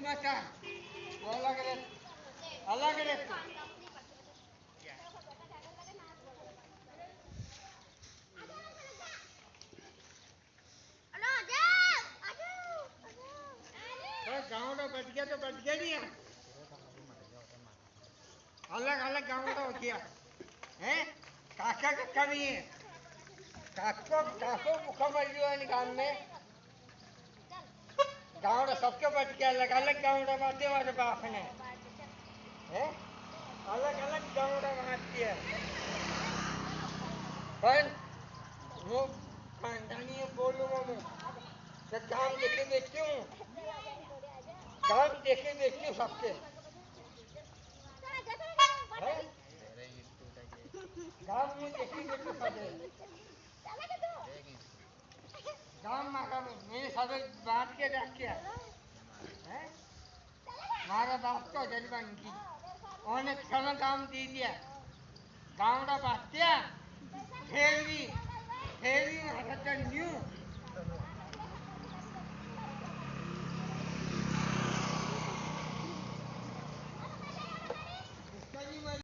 मचा अलग रे गाँव तो बच गया नहीं है अलग अलग गाँव हो गया है काका कक्का नहीं है काको काको भूखा मर गया गाँव में गाँव सबके बच गया अलग अलग गाँव बातें हमारे बाप ने है अलग अलग गाँव बांटती है पर वो खानदानी बोलूँगा मैं तो काम देखे बेचती हूँ काम देखे बेचती हूँ सबके काम में देखे बेचती सबके काम मारा मैंने सब बांट के रख किया है मारा बाप को जलवान की उन्हें क्षण काम दे दिया गाँव का बात फिर भी